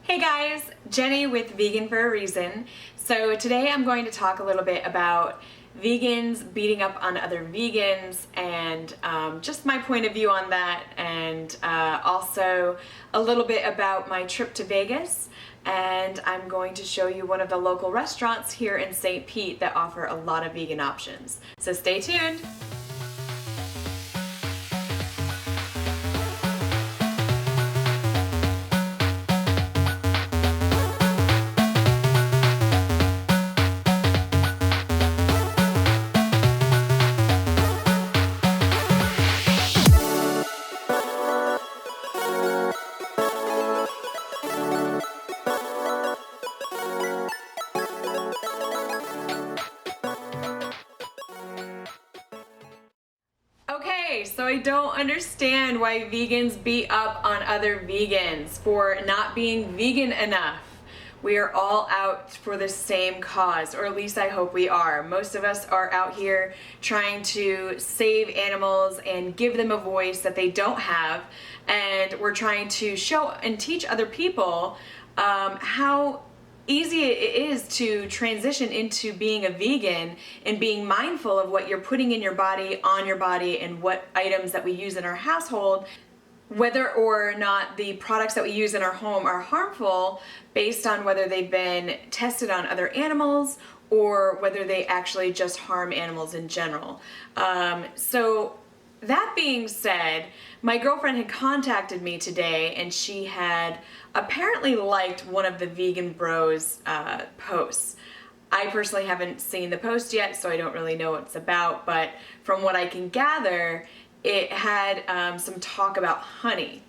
Hey guys, Jenny with Vegan for a Reason. So today I'm going to talk a little bit about vegans beating up on other vegans and just my point of view on that, and also a little bit about my trip to Vegas. And I'm going to show you one of the local restaurants here in St. Pete that offer a lot of vegan options. So stay tuned. Okay, so I don't understand why vegans beat up on other vegans for not being vegan enough. We are all out for the same cause, or at least I hope we are. Most of us are out here trying to save animals and give them a voice that they don't have, and we're trying to show and teach other people how easy it is to transition into being a vegan and being mindful of what you're putting in your body, on your body, and what items that we use in our household, whether or not the products that we use in our home are harmful based on whether they've been tested on other animals or whether they actually just harm animals in general. So that being said, my girlfriend had contacted me today and she had apparently liked one of the Vegan Bros posts. I personally haven't seen the post yet, so I don't really know what it's about, but from what I can gather, it had some talk about honey.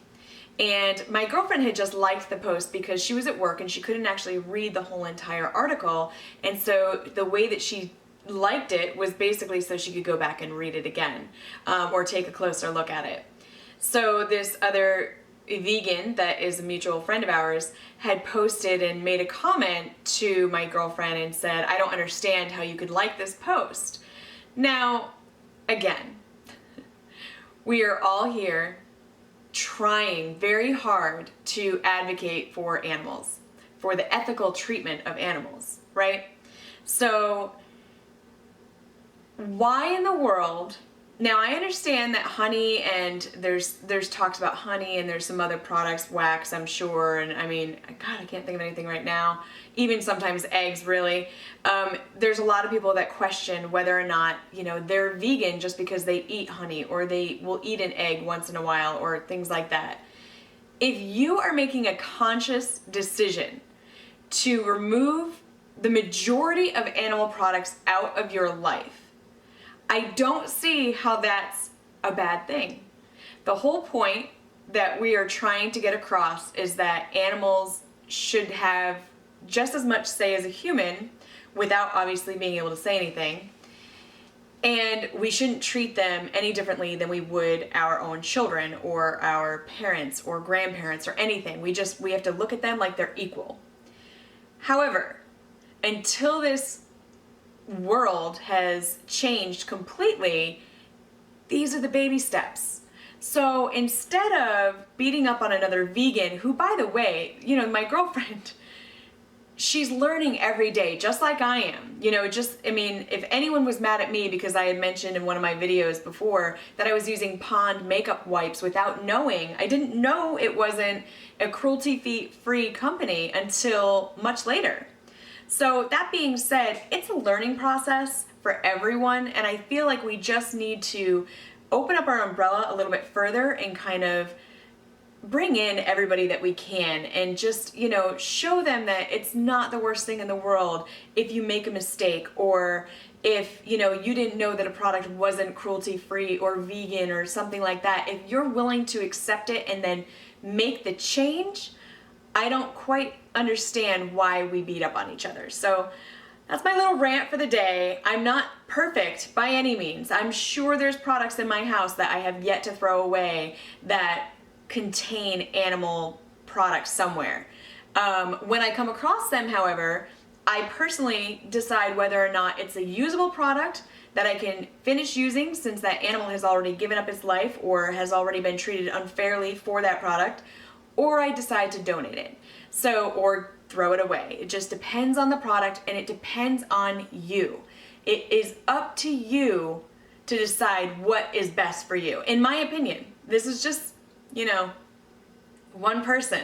And my girlfriend had just liked the post because she was at work and she couldn't actually read the whole entire article, and so the way that she liked it was basically so she could go back and read it again, or take a closer look at it. So this other vegan that is a mutual friend of ours had posted and made a comment to my girlfriend and said, "I don't understand how you could like this post." Now, again, we are all here trying very hard to advocate for animals, for the ethical treatment of animals, right? So why in the world? Now I understand that honey, and there's talks about honey and there's some other products, wax I'm sure, and I mean, God, I can't think of anything right now, even sometimes eggs really. There's a lot of people that question whether or not, they're vegan just because they eat honey or they will eat an egg once in a while or things like that. If you are making a conscious decision to remove the majority of animal products out of your life, I don't see how that's a bad thing. The whole point that we are trying to get across is that animals should have just as much say as a human without obviously being able to say anything. And we shouldn't treat them any differently than we would our own children or our parents or grandparents or anything. We have to look at them like they're equal. However, until this world has changed completely, these are the baby steps. So instead of beating up on another vegan, who, by the way, my girlfriend, she's learning every day, just like I am. If anyone was mad at me because I had mentioned in one of my videos before that I was using Pond makeup wipes without knowing, I didn't know it wasn't a cruelty-free company until much later. So that being said, it's a learning process for everyone, and I feel like we just need to open up our umbrella a little bit further and kind of bring in everybody that we can and just, show them that it's not the worst thing in the world if you make a mistake, or if, you didn't know that a product wasn't cruelty-free or vegan or something like that. If you're willing to accept it and then make the change, I don't quite understand why we beat up on each other. So that's my little rant for the day. I'm not perfect by any means. I'm sure there's products in my house that I have yet to throw away that contain animal products somewhere. When I come across them, however, I personally decide whether or not it's a usable product that I can finish using since that animal has already given up its life or has already been treated unfairly for that product, or I decide to donate it. So, or throw it away. It just depends on the product, and it depends on you. It is up to you to decide what is best for you. In my opinion, this is just, one person.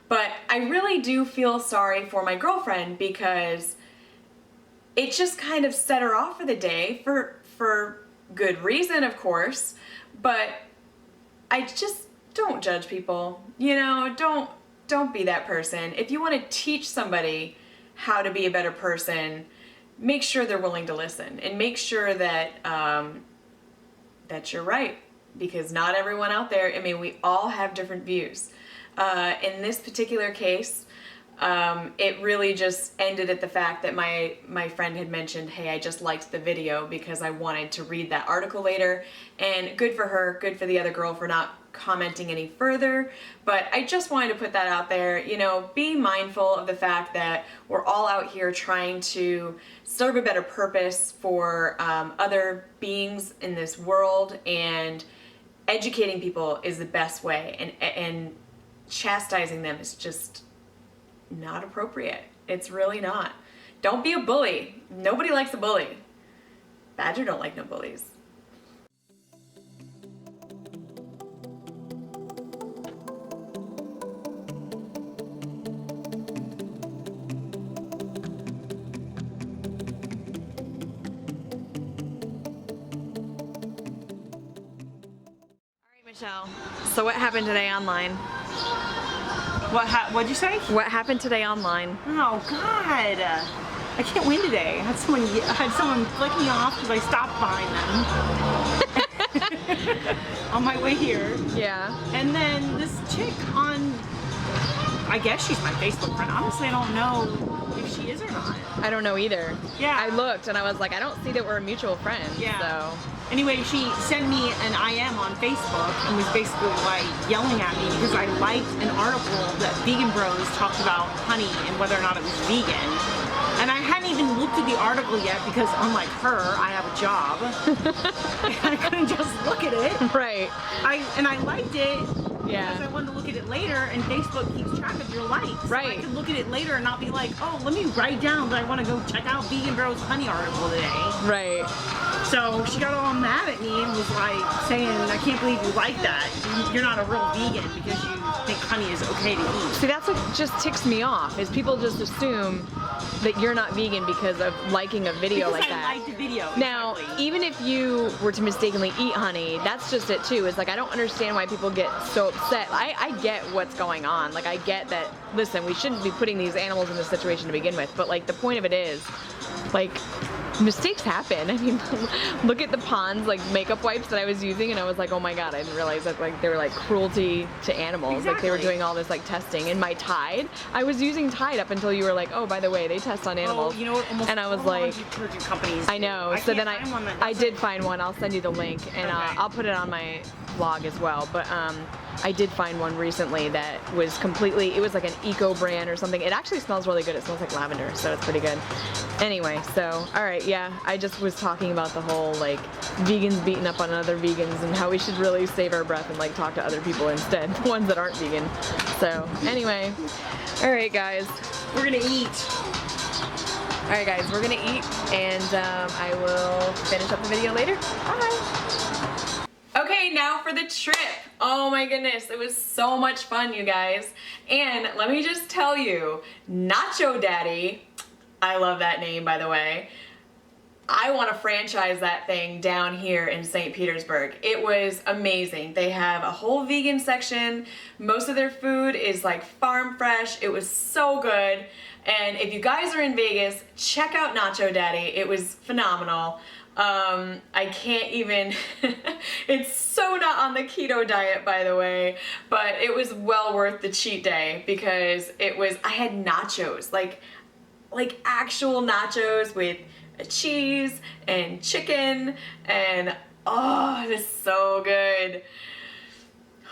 But I really do feel sorry for my girlfriend because it just kind of set her off for the day for good reason, of course. But I just don't judge people. Don't be that person. If you want to teach somebody how to be a better person, make sure they're willing to listen, and make sure that that you're right, because not everyone out there, we all have different views. In this particular case, it really just ended at the fact that my friend had mentioned, hey, I just liked the video because I wanted to read that article later, and good for her, good for the other girl for not commenting any further. But I just wanted to put that out there. Be mindful of the fact that we're all out here trying to serve a better purpose for other beings in this world, and educating people is the best way, and chastising them is just not appropriate. It's really not. Don't be a bully. Nobody likes a bully. Badger don't like no bullies. Michelle, so what happened today online? What'd you say? What happened today online? Oh God, I can't win today. I had someone flick me off because I stopped behind them on my way here. Yeah. And then this chick on, I guess she's my Facebook friend. Honestly, I don't know if she is or not. I don't know either. Yeah. I looked and I was like, I don't see that we're a mutual friend. Yeah. So. Anyway, she sent me an IM on Facebook and was basically like yelling at me because I liked an article that Vegan Bros talked about honey and whether or not it was vegan. And I hadn't even looked at the article yet because unlike her, I have a job. And I couldn't just look at it. Right. I liked it. Yeah. Because I wanted to look at it later, and Facebook keeps track of your likes. Right. So I could look at it later and not be like, oh, let me write down that I want to go check out Vegan Bros honey article today. Right. So she got all mad at me and was like saying, I can't believe you like that. You're not a real vegan because you think honey is okay to eat. See, that's what just ticks me off, is people just assume that you're not vegan because of liking a video because like that. I liked the video. Now, exactly. even if you were to mistakenly eat honey, that's just it too. It's like, I don't understand why people get so upset. I get what's going on. Like, I get that, listen, we shouldn't be putting these animals in this situation to begin with, but like, the point of it is, like, mistakes happen. I mean, look at the Pond's like makeup wipes that I was using, and I was like, oh my god, I didn't realize that like they were like cruelty to animals. Exactly. Like they were doing all this like testing. And my Tide, I was using Tide up until you were like, oh, by the way, they test on animals. Oh, you know what? Almost and I was all like, detergent companies I know. do. So then I did it. find one. I'll send you the link, and Okay. I'll put it on my blog as well. But I did find one recently that was completely, it was like an eco brand or something. It actually smells really good. It smells like lavender, so it's pretty good. Anyway, so, alright, yeah, I just was talking about the whole, like, vegans beating up on other vegans and how we should really save our breath and, like, talk to other people instead, the ones that aren't vegan. So, anyway, alright, guys. We're gonna eat. Alright, guys, we're gonna eat, and I will finish up the video later. Bye! Okay, now for the trip. Oh my goodness, it was so much fun, you guys. And let me just tell you, Nacho Daddy, I love that name, by the way. I want to franchise that thing down here in St. Petersburg. It was amazing. They have a whole vegan section. Most of their food is like farm fresh. It was so good. And if you guys are in Vegas, check out Nacho Daddy. It was phenomenal. I can't even, it's so not on the keto diet, by the way, but it was well worth the cheat day because I had nachos, like actual nachos with cheese and chicken, and oh, it is so good.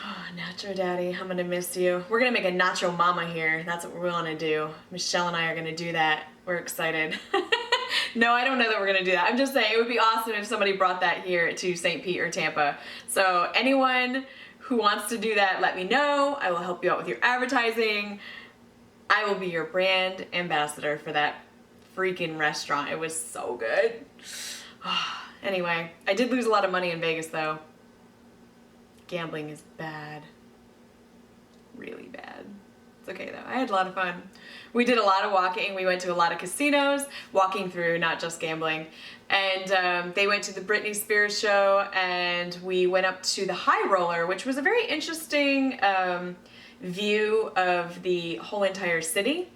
Oh, Nacho Daddy, I'm gonna miss you. We're gonna make a Nacho Mama here. That's what we're gonna do. Michelle and I are gonna do that. We're excited. No, I don't know that we're gonna do that. I'm just saying it would be awesome if somebody brought that here to St. Pete or Tampa. So anyone who wants to do that, let me know. I will help you out with your advertising. I will be your brand ambassador for that freaking restaurant. It was so good. Anyway, I did lose a lot of money in Vegas though. Gambling is bad. Really bad. It's okay though. I had a lot of fun. We did a lot of walking. We went to a lot of casinos, walking through, not just gambling. And they went to the Britney Spears show, and we went up to the High Roller, which was a very interesting view of the whole entire city,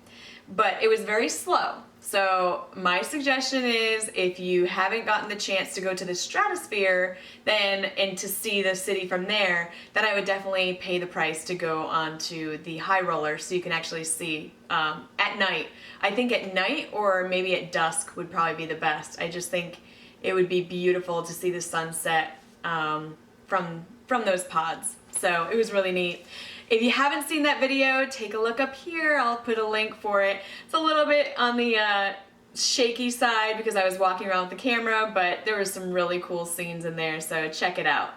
but it was very slow. So my suggestion is, if you haven't gotten the chance to go to the Stratosphere and to see the city from there, then I would definitely pay the price to go onto the High Roller so you can actually see at night. I think at night or maybe at dusk would probably be the best. I just think it would be beautiful to see the sunset from those pods. So it was really neat. If you haven't seen that video, take a look up here. I'll put a link for it. It's a little bit on the shaky side because I was walking around with the camera, but there were some really cool scenes in there, so check it out.